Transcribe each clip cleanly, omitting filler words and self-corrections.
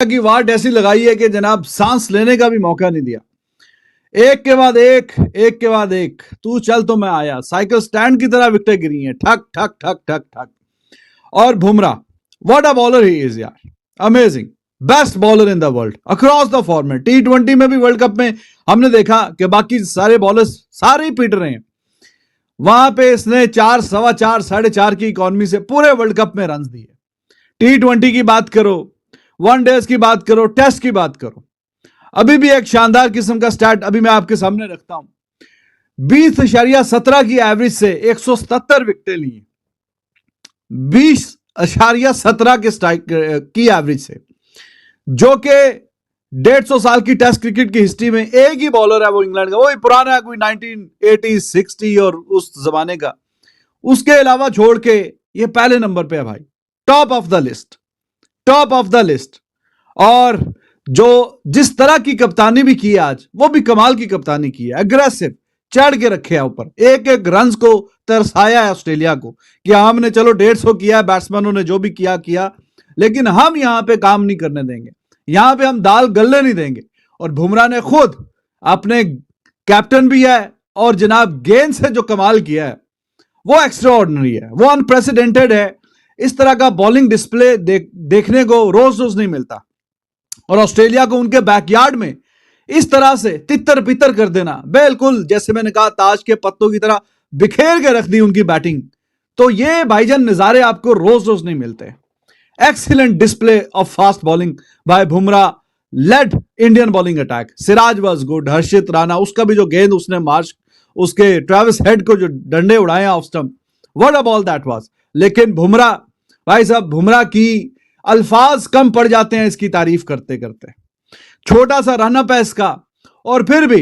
की वाट ऐसी लगाई है कि जनाब सांस लेने का भी मौका नहीं दिया। एक के बाद एक, एक के बाद एक, तू चल तो मैं आया, साइकिल स्टैंड की तरह विकेटें गिरी हैं, ठक ठक ठक ठक ठक। और Bumrah, what a bowler he is यार, amazing, best bowler in the world across the format. T20 में भी, वर्ल्ड कप में हमने देखा कि बाकी सारे बॉलर्स सारे ही पीट रहे हैं, वहां पे इसने 4, सवा 4, 4.5 की इकॉनमी से पूरे वर्ल्ड कप में रन दिए। T20 की बात करो, वनडेज की बात करो, टेस्ट की बात करो, अभी भी एक शानदार किस्म का स्टैट अभी मैं आपके सामने रखता हूं। 20.17 की एवरेज से 177 विकेटें ली, 20.17 के स्ट्राइक की एवरेज से, जो कि 150 साल की टेस्ट क्रिकेट की हिस्ट्री में एक ही बॉलर है, वो इंग्लैंड का, वो भी पुराना है, कोई 1980, 60 और उस जमाने का। उसके अलावा छोड़ के ये पहले नंबर पे है भाई, top of the list, top of the list. और जो जिस तरह की कप्तानी भी की है आज, वो भी कमाल की कप्तानी की है, अग्रेसिव, चढ़ के रखे है ऊपर, एक एक रन को तरसाया है ऑस्ट्रेलिया को कि हमने चलो 150 किया, बैट्समैनों ने जो भी किया किया, लेकिन हम यहां पे काम नहीं करने देंगे, यहां पे हम दाल गलने नहीं देंगे। और बुमराह ने खुद अपने कैप्टन भी है और जनाब गेंद से जो कमाल किया है वो एक्स्ट्रा ऑर्डिनरी है, वो अनप्रेसिडेंटेड है। इस तरह का बॉलिंग डिस्प्ले देखने को रोज रोज नहीं मिलता। और ऑस्ट्रेलिया को उनके बैकयार्ड में इस तरह से तितर बितर कर देना, बिल्कुल जैसे मैंने कहा ताज के पत्तों की तरह बिखेर के रख दी उनकी बैटिंग, तो ये भाईजान नजारे आपको रोज रोज नहीं मिलते। Excellent display of fast bowling by Bumrah led Indian bowling attack. Siraj was good, Harshit Rana, उसका भी जो गेंद उसने मार्च, उसके ट्रेविस हेड को जो डंडे उड़ाए off stump, what a ball that was. लेकिन बुमराह भाई साहब, बुमराह की अल्फाज कम पड़ जाते हैं इसकी तारीफ करते करते। छोटा सा रनअप है इसका, और फिर भी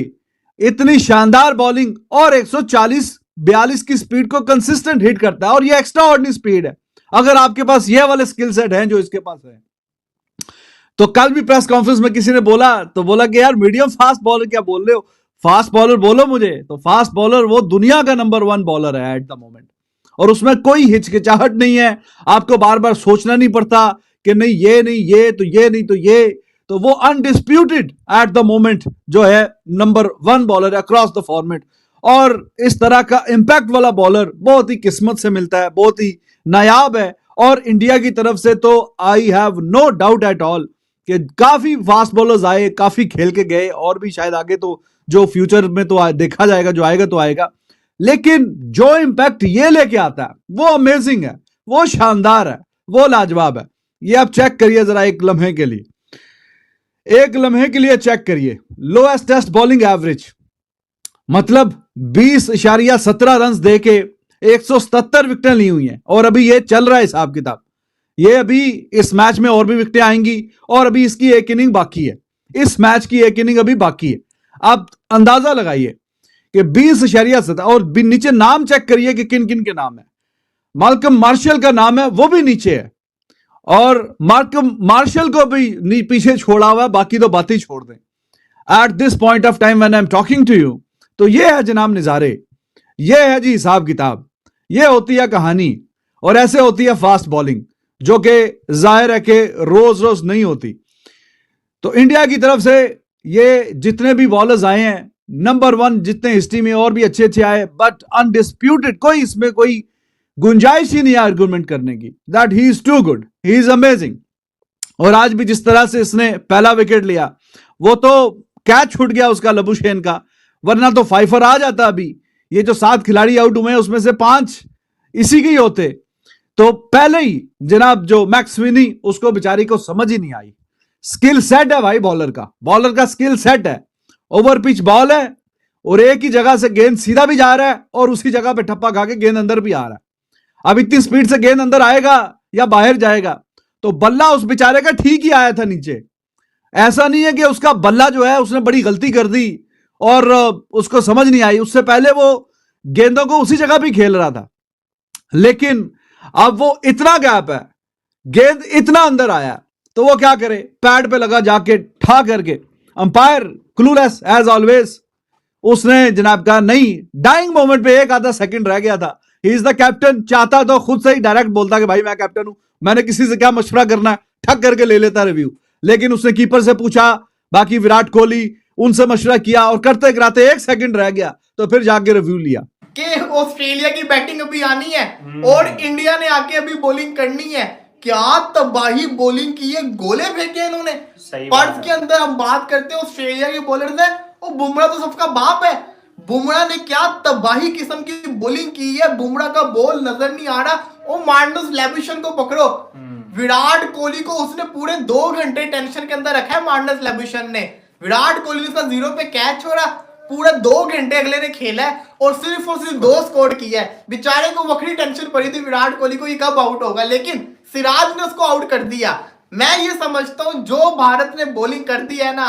इतनी शानदार बॉलिंग, और 140-42 की स्पीड को कंसिस्टेंट हिट करता है, और ये एक्स्ट्रा ऑर्डिनरी स्पीड है। अगर आपके पास ये वाले स्किल सेट हैं जो इसके पास है, तो कल भी प्रेस कॉन्फ्रेंस में किसी ने बोला, तो बोला कि यार मीडियम फास्ट बॉलर क्या बोल रहे हो, फास्ट बॉलर बोलो मुझे। तो फास्ट बॉलर वो दुनिया का नंबर 1 बॉलर है एट द मोमेंट, और उसमें कोई हिचकिचाहट नहीं है, आपको बार बार सोचना नहीं पड़ता कि नहीं ये नहीं ये, तो ये नहीं तो ये, तो वो अनडिस्प्यूटेड एट द मोमेंट जो है नंबर 1 बॉलर है अक्रॉस द फॉर्मेट। और इस तरह का इंपैक्ट वाला बॉलर बहुत ही किस्मत से मिलता है, बहुत ही नायाब है। और इंडिया की तरफ से तो I have no doubt at all कि काफी फास्ट बॉलर्स आए, काफी खेल के गए, और भी शायद आगे तो जो फ्यूचर में तो देखा जाएगा, जो आएगा तो आएगा, लेकिन जो इंपैक्ट ये लेके आता है वो अमेजिंग है, वो शानदार है, वो लाजवाब है। ये आप चेक करिए जरा एक लम्हे के लिए, एक लम्हे के लिए चेक करिए। लोएस्ट टेस्ट बॉलिंग एवरेज, मतलब 20.17 रन दे के 177 विकेटें ली हुई हैं, और अभी ये चल रहा है हिसाब किताब, ये अभी इस मैच में और भी विकेटें आएंगी, और अभी इसकी एक इनिंग बाकी है, इस मैच की एक इनिंग अभी बाकी है। आप अंदाजा लगाइए कि 20.17, और नीचे नाम चेक करिए कि किन किन के नाम है। माल्कम मार्शल का नाम है, वो भी नीचे है, और मार्कम मार्शल को भी पीछे छोड़ा हुआ है, बाकी तो बात ही छोड़ दें at this point of time when I am talking to you. तो ये है जनाब नजारे, ये है जी हिसाब किताब, ये होती है कहानी, और ऐसे होती है फास्ट बॉलिंग, जो कि जाहिर है कि रोज रोज नहीं होती। तो इंडिया की तरफ से ये जितने भी बॉलर्स आए हैं, नंबर 1 जितने हिस्ट्री में, और भी अच्छे अच्छे आए, बट अनडिस्प्यूटेड, कोई इसमें कोई गुंजाइश ही नहीं है आर्गुमेंट करने की, that he is too good, he is amazing. और आज भी जिस तरह से इसने पहला विकेट लिया, वो तो कैच छूट गया उसका लबुशेन का, वरना तो फाइफर आ जाता। अभी ये जो 7 खिलाड़ी आउट हुए हैं, उसमें से 5 इसी के ही होते, तो पहले ही जनाब जो मैक्स विनी, उसको बेचारी को समझ ही नहीं आई। स्किल सेट है भाई बॉलर का, बॉलर का स्किल सेट है, ओवर पिच बॉल है, और एक ही जगह से गेंद सीधा भी जा रहा है, और उसी जगह पे ठप्पा खा के गेंद अंदर भी आ रहा है। अब इतनी स्पीड से गेंद अंदर आएगा या बाहर जाएगा, तो बल्ला उस बेचारे का ठीक ही आया था नीचे। ऐसा नहीं है कि उसका बल्ला जो है उसने बड़ी गलती कर दी और उसको समझ नहीं आई, उससे पहले वो गेंदों को उसी जगह भी खेल रहा था। लेकिन अब वो इतना गैप है, गेंद इतना अंदर आया, तो वो क्या करे, पैड पे लगा जाके ठा करके। अंपायर क्लूलेस एज ऑलवेज, उसने जनाब कहा नहीं, डाइंग मोमेंट पे एक आधा सेकंड रह गया था, ही इज द कैप्टन, चाहता तो खुद से ही डायरेक्ट बोलता कि भाई मैं कैप्टन हूं, मैंने किसी से क्या मशवरा करना है, ठक करके ले लेता रिव्यू। लेकिन उसने कीपर से पूछा, बाकी विराट कोहली उनसे मशवरा किया और करते कराते 1 सेकंड रह गया तो फिर जाके रिव्यू लिया कि ऑस्ट्रेलिया की बैटिंग अभी आनी है और इंडिया ने आके अभी बॉलिंग करनी है। क्या तबाही बॉलिंग की है, गोले फेंके इन्होंने। पर्थ के अंदर हम बात करते हैं ऑस्ट्रेलिया के बॉलर से, वो बुमराह तो सबका बाप है। बुमराह ने क्या तबाही किस्म की बॉलिंग की है, बुमराह का बॉल नजर नहीं आ रहा। वो मार्नस लेविशन को पकड़ो, विराट कोहली को उसने पूरे 2 घंटे टेंशन के अंदर रखा है। मार्नस लेविशन ने विराट कोहली ने उसका 0 पे कैच छोड़ा, पूरा 2 घंटे अगले ने खेला है और सिर्फ 2 स्कोर किया है। बेचारे को वक्री टेंशन पड़ी थी विराट कोहली को, ये कब आउट होगा, लेकिन सिराज ने उसको आउट कर दिया। मैं ये समझता हूं जो भारत ने बॉलिंग कर दी है ना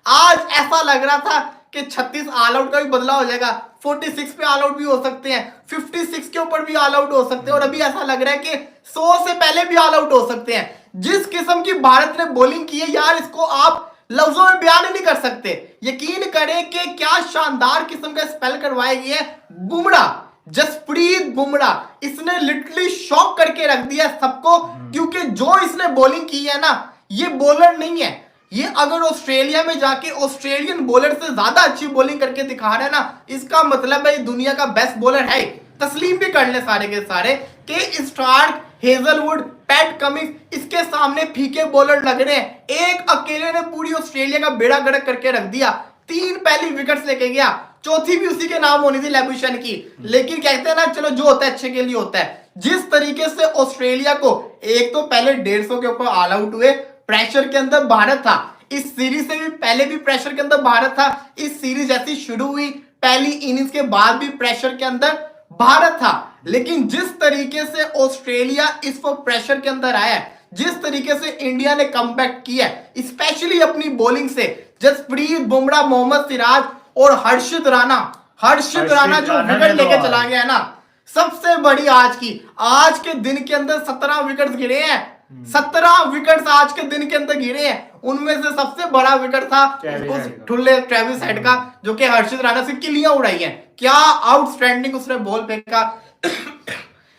आज ऐसा लग रहा था कि 36 ऑल आउट का भी बदला हो जाएगा, 46 पे ऑल आउट भी हो सकते हैं, 56 के ऊपर भी ऑल आउट हो सकते हैं और अभी ऐसा लग रहा है कि 100 से पहले भी ऑल आउट हो सकते हैं। जिस किस्म की भारत ने बॉलिंग की है यार, इसको आप लफ्जों में बयान नहीं कर सकते। यकीन करें कि क्या शानदार किस्म का स्पेल करवाए गए हैं। बुमराह, जसप्रीत बुमराह, इसने लिटरली शॉक करके रख दिया सबको, क्योंकि जो इसने बॉलिंग की है ना, ये बॉलर नहीं है। ये अगर ऑस्ट्रेलिया में जाके ऑस्ट्रेलियन बॉलर से ज्यादा अच्छी बॉलिंग करके दिखा रहा है ना, इसका मतलब है दुनिया का बेस्ट बॉलर है। तस्लीम भी कर ले सारे के सारे कि स्टार्क, हेजलवुड, पैट कमिंस इसके सामने फीके बॉलर लग रहे हैं। एक अकेले ने पूरी ऑस्ट्रेलिया का बेड़ा गर्क करके रख दिया, 3 पहली विकेट्स लेके गया, चौथी भी उसी के नाम होनी थी लेब्यूशन की। लेकिन कहते हैं ना, चलो जो होता है अच्छे के लिए होता है। जिस तरीके से ऑस्ट्रेलिया को एक तो पहले 150 के ऊपर ऑल आउट हुए, प्रेशर के अंदर भारत था। इस सीरीज से भी पहले भी प्रेशर के अंदर भारत था। इस सीरीज ऐसी शुरू हुई, पहली इनिंग्स के बाद भी प्रेशर के अंदर भारत था। लेकिन जिस तरीके से ऑस्ट्रेलिया इस वक्त प्रेशर के अंदर आया है, जिस तरीके से इंडिया ने कमबैक किया है, स्पेशली अपनी बॉलिंग से, जसप्रीत बुमराह, मोहम्मद सिराज और हर्षित राणा जो विकेट लेके चला गया है ना, सबसे बड़ी आज के दिन के अंदर 17 विकेट गिरे हैं। 17 विकेट्स आज के दिन के अंदर गिरे हैं। उनमें से सबसे बड़ा विकेट था उस ठुल्ले ट्रेविस हेड का, जो कि हर्षित राणा से किलियां उड़ाई हैं। क्या आउटस्टैंडिंग उसने बॉल फेंका,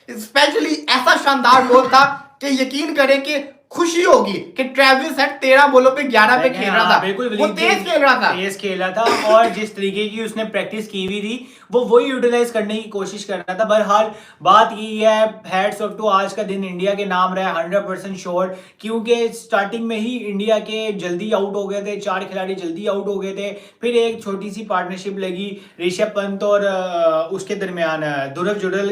स्पेशली ऐसा शानदार बॉल था कि यकीन करें कि खुशी होगी कि ट्रेविस हेड 13 बॉलों पे 11 पे खेल रहा था। बिल्कुल वो तेज खेल रहा था और जिस तरीके की उसने प्रैक्टिस की हुई थी वो वही यूटिलाइज करने की कोशिश कर रहा था। बहरहाल बात ये है, हैट्स ऑफ टू, आज का दिन इंडिया के नाम रहा 100% श्योर, क्योंकि स्टार्टिंग में ही इंडिया के जल्दी आउट हो गए थे, 4 खिलाड़ी जल्दी आउट हो गए थे। फिर एक छोटी सी पार्टनरशिप लगी ऋषभ पंत और उसके दरमियान, ध्रुव जुड़ल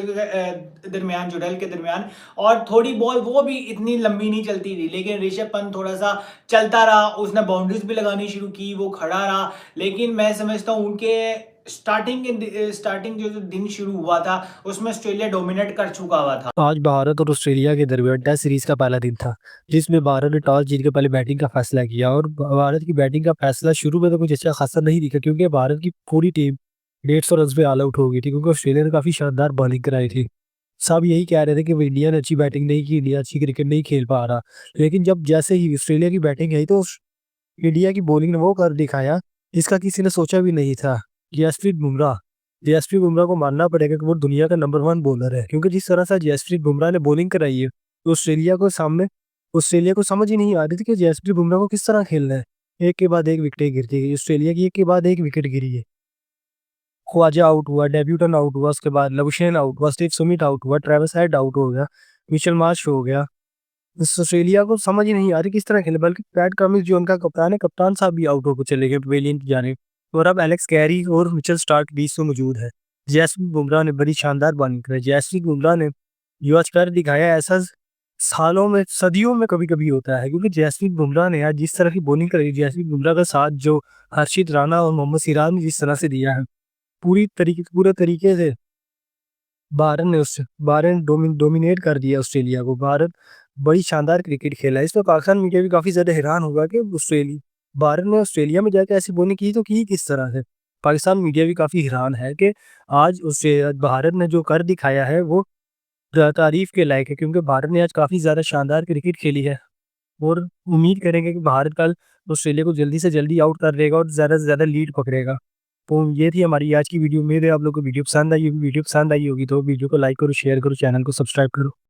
के दरमियान, और थोड़ी बॉल वो भी इतनी लंबी नहीं चलती थी, लेकिन ऋषभ पंत थोड़ा सा चलता रहा, उसने बाउंड्रीज भी लगानी शुरू की, वो खड़ा रहा। लेकिन मैं समझता हूँ उनके स्टार्टिंग जो दिन शुरू हुआ था उसमें ऑस्ट्रेलिया डोमिनेट कर चुका हुआ था। आज भारत और ऑस्ट्रेलिया के दरमियान टेस्ट सीरीज का पहला दिन था, जिसमें भारत ने टॉस जीत के पहले बैटिंग का फैसला किया। और भारत की बैटिंग का फैसला शुरू में तो कुछ अच्छा खासा नहीं दिखा, क्योंकि भारत की पूरी टीम 150 रन पे ऑल आउट हो गई थी, क्योंकि ऑस्ट्रेलिया ने काफी शानदार बॉलिंग कराई थी। सब यही कह रहे थे कि इंडिया ने अच्छी बैटिंग नहीं की, इंडिया अच्छी क्रिकेट नहीं खेल पा रहा। लेकिन जब जैसे ही ऑस्ट्रेलिया की बैटिंग आई तो इंडिया की बॉलिंग ने वो कर दिखाया, इसका किसी ने सोचा भी नहीं था। जसप्रीत बुमराह को मानना पड़ेगा कि वो दुनिया का नंबर 1 बॉलर है, क्योंकि जिस तरह से जसप्रीत बुमराह ने बॉलिंग कराई है तो ऑस्ट्रेलिया को समझ ही नहीं आ रही थी कि जसप्रीत बुमराह को किस तरह खेलना है। एक के बाद एक विकेट गिरती गई, ऑस्ट्रेलिया की एक के बाद एक विकेट गिरी है। ख्वाजा आउट हुआ, डेब्यूटन आउट हुआ, उसके बाद लबुशेन आउट हुआ, स्टीव स्मिथ आउट हुआ, ट्रेविस हेड आउट हो गया, मिचेल मार्श हो गया। ऑस्ट्रेलिया को समझ ही नहीं आ रही किस तरह खेले, बल्कि पैट कमिंस जो उनका कप्तान है, कप्तान साहब भी आउट होकर चले गए पवेलियन की जानिब। और अब एलेक्स कैरी और मिचेल स्टार्क बीच में मौजूद है। जसप्रीत बुमराह ने बड़ी शानदार बॉलिंग कराई। जसप्रीत बुमराह ने जो आज कर दिखाया, ऐसा सालों में सदियों में कभी कभी होता है, क्योंकि जसप्रीत बुमराह ने आज जिस तरह की बॉलिंग कराई, जसप्रीत बुमराह का साथ जो हर्षित राणा और मोहम्मद सिराज ने जिस तरह से दिया है, पूरे तरीके से भारत ने डोमिनेट कर दिया ऑस्ट्रेलिया को। भारत बड़ी शानदार क्रिकेट खेला है। इस पर पाकिस्तान मीडिया भी काफी ज्यादा हैरान होगा कि भारत ने ऑस्ट्रेलिया में जाकर ऐसी बॉलिंग की तो की किस तरह से। पाकिस्तान मीडिया भी काफी हैरान है कि आज भारत ने जो कर दिखाया है वो तारीफ के लायक है, क्योंकि भारत ने आज काफी ज्यादा शानदार क्रिकेट खेली है। और उम्मीद करेंगे कि भारत कल ऑस्ट्रेलिया को जल्दी से जल्दी आउट कर देगा और ज्यादा से ज्यादा लीड पकड़ेगा। तो ये थी हमारी आज की वीडियो। मेरे आप लोग को वीडियो पसंद आई होगी तो वीडियो को लाइक करो, शेयर करो, चैनल को सब्सक्राइब करो।